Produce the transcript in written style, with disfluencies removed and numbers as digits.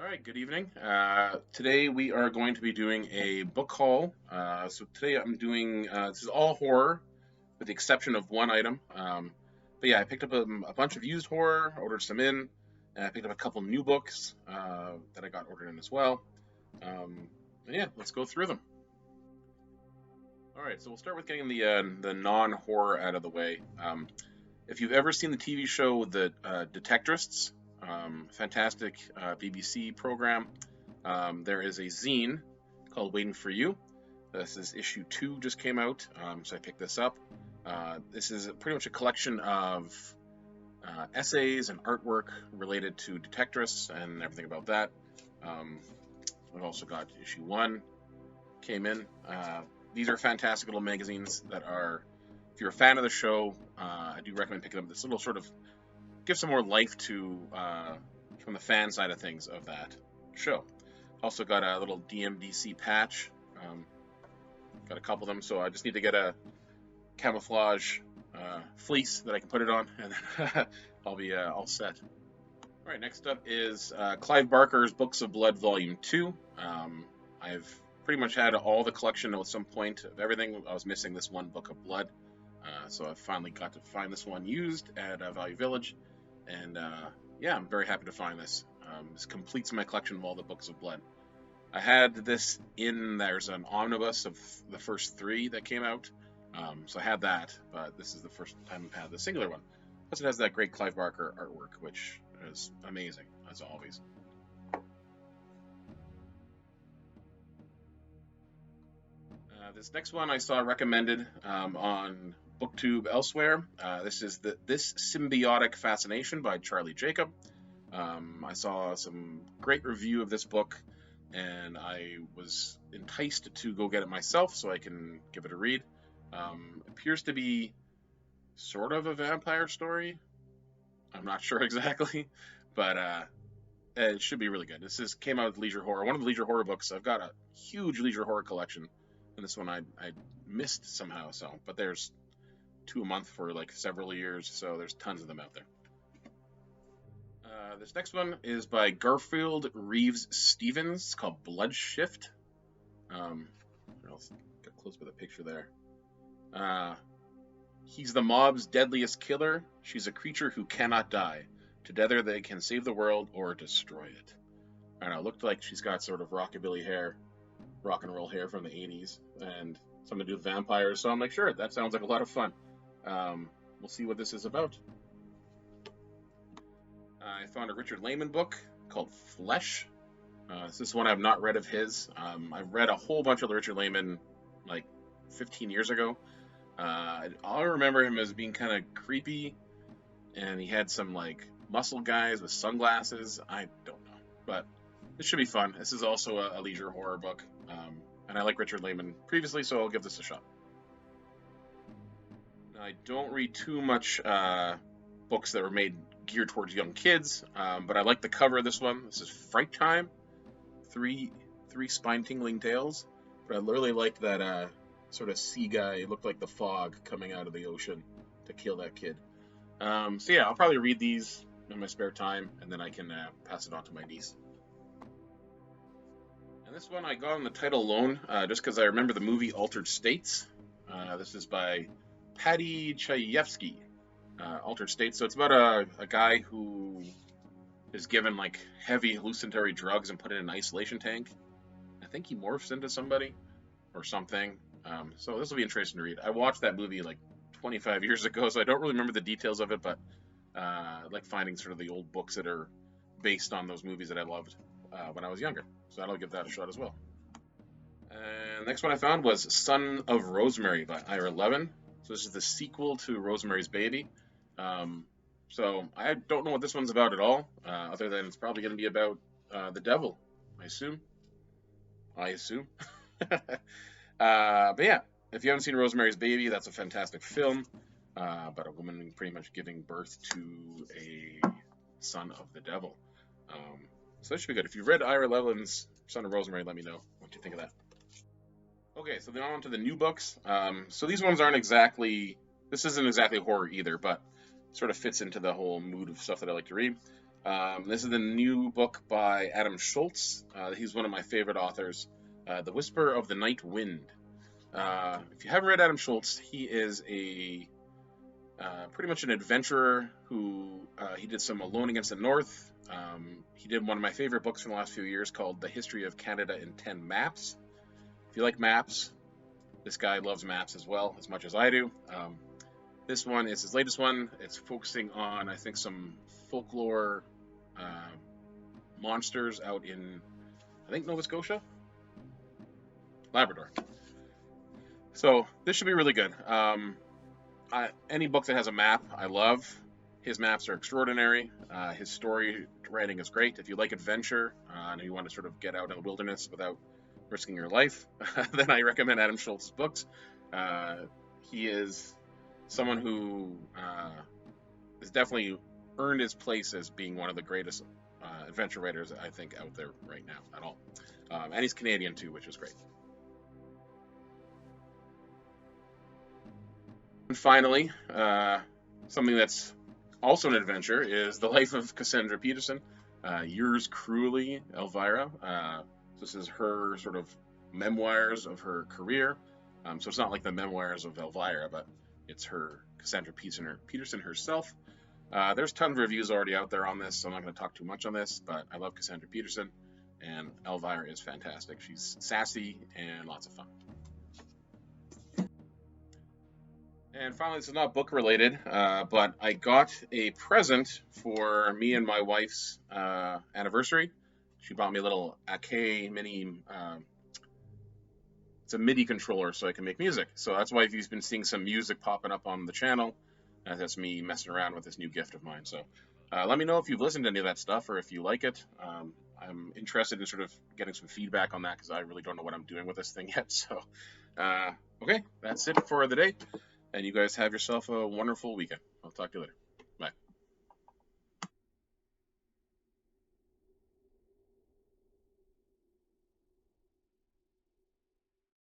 All right, good evening. Today we are going to be doing a book haul. So today I'm doing, this is all horror with the exception of one item. But yeah, I picked up a bunch of used horror, ordered some in, and I picked up a couple new books that I got ordered in as well. And yeah, let's go through them. All right, so we'll start with getting the non-horror out of the way. If you've ever seen the TV show The Detectorists, fantastic BBC program, there is a zine called Waiting for You. This is issue 2, just came out, so I picked this up. This is pretty much a collection of essays and artwork related to detectorists and everything about that. We've also got issue 1 came in. These are fantastic little magazines that are, if you're a fan of the show, I do recommend picking up this little sort of give some more life to from the fan side of things of that show. Also got a little DMDC patch. Got a couple of them, so I just need to get a camouflage fleece that I can put it on, and then I'll be all set. All right, next up is Clive Barker's Books of Blood Volume 2. I've pretty much had all the collection at some point of everything. I was missing this one Book of Blood. So I finally got to find this one used at Value Village, and yeah, I'm very happy to find this. This completes my collection of all the Books of Blood. I had this there's an omnibus of the first 3 that came out, so I had that, but this is the first time I've had the singular one. Plus it has that great Clive Barker artwork, which is amazing, as always. This next one I saw recommended on BookTube elsewhere. This is This Symbiotic Fascination by Charlie Jacob. I saw some great review of this book, and I was enticed to go get it myself so I can give it a read. Appears to be sort of a vampire story. I'm not sure exactly, but it should be really good. This came out with Leisure Horror, one of the Leisure Horror books. I've got a huge Leisure Horror collection, and this one I missed somehow. So, but there's 2 a month for like several years, so there's tons of them out there. This next one is by Garfield Reeves Stevens. It's called Bloodshift. I'll get close with a picture there. He's the mob's deadliest killer. She's a creature who cannot die. Together they can save the world or destroy it. I don't know, it looked like she's got sort of rockabilly hair, rock and roll hair from the 80s, and something to do with vampires, so I'm like, sure, that sounds like a lot of fun. We'll see what this is about. I found a Richard Lehman book called Flesh. This is one I've not read of his. I've read a whole bunch of the Richard Lehman like 15 years ago. I remember him as being kind of creepy, and he had some like muscle guys with sunglasses. I don't know, but this should be fun. This is also a leisure horror book, and I like Richard Lehman previously, so I'll give this a shot. I don't read too much books that were made geared towards young kids, but I like the cover of this one. This is Fright Time, three spine-tingling tales. But I really like that sort of sea guy. It looked like the fog coming out of the ocean to kill that kid. So yeah, I'll probably read these in my spare time, and then I can pass it on to my niece. And this one I got on the title alone, just because I remember the movie Altered States. This is by Paddy Chayefsky. Altered States. So it's about a guy who is given like heavy hallucinatory drugs and put in an isolation tank. I think he morphs into somebody or something. So this will be interesting to read. I watched that movie like 25 years ago, so I don't really remember the details of it, but I like finding sort of the old books that are based on those movies that I loved when I was younger. So I'll give that a shot as well. And the next one I found was Son of Rosemary by Ira Levin. So this is the sequel to Rosemary's Baby. So I don't know what this one's about at all, other than it's probably going to be about the devil, I assume. But yeah, if you haven't seen Rosemary's Baby, that's a fantastic film about a woman pretty much giving birth to a son of the devil. So that should be good. If you've read Ira Levin's Son of Rosemary, let me know what you think of that. Okay, so then on to the new books. So these ones aren't exactly, this isn't exactly horror either, but sort of fits into the whole mood of stuff that I like to read. This is the new book by Adam Schultz. He's one of my favorite authors. The Whisper of the Night Wind. If you haven't read Adam Schultz, he is pretty much an adventurer who he did some Alone Against the North. He did one of my favorite books from the last few years called The History of Canada in 10 Maps. If you like maps, this guy loves maps as well, as much as I do. This one is his latest one. It's focusing on, I think, some folklore monsters out in, I think, Nova Scotia? Labrador. So this should be really good. Any book that has a map, I love. His maps are extraordinary. His story writing is great. If you like adventure and you want to sort of get out in the wilderness without risking your life, then I recommend Adam Schultz's books. He is someone who has definitely earned his place as being one of the greatest adventure writers, I think, out there right now at all. And he's Canadian too, which is great. And finally, something that's also an adventure is The Life of Cassandra Peterson. Yours cruelly, Elvira. This is her sort of memoirs of her career. So it's not like the memoirs of Elvira, but it's her, Cassandra Peterson herself. There's tons of reviews already out there on this, so I'm not going to talk too much on this, but I love Cassandra Peterson, and Elvira is fantastic. She's sassy and lots of fun. And finally, this is not book related, but I got a present for me and my wife's anniversary. She bought me a little Ake mini, it's a MIDI controller so I can make music. So that's why if you've been seeing some music popping up on the channel, that's me messing around with this new gift of mine. So let me know if you've listened to any of that stuff or if you like it. I'm interested in sort of getting some feedback on that because I really don't know what I'm doing with this thing yet. So, okay, that's it for the day. And you guys have yourself a wonderful weekend. I'll talk to you later.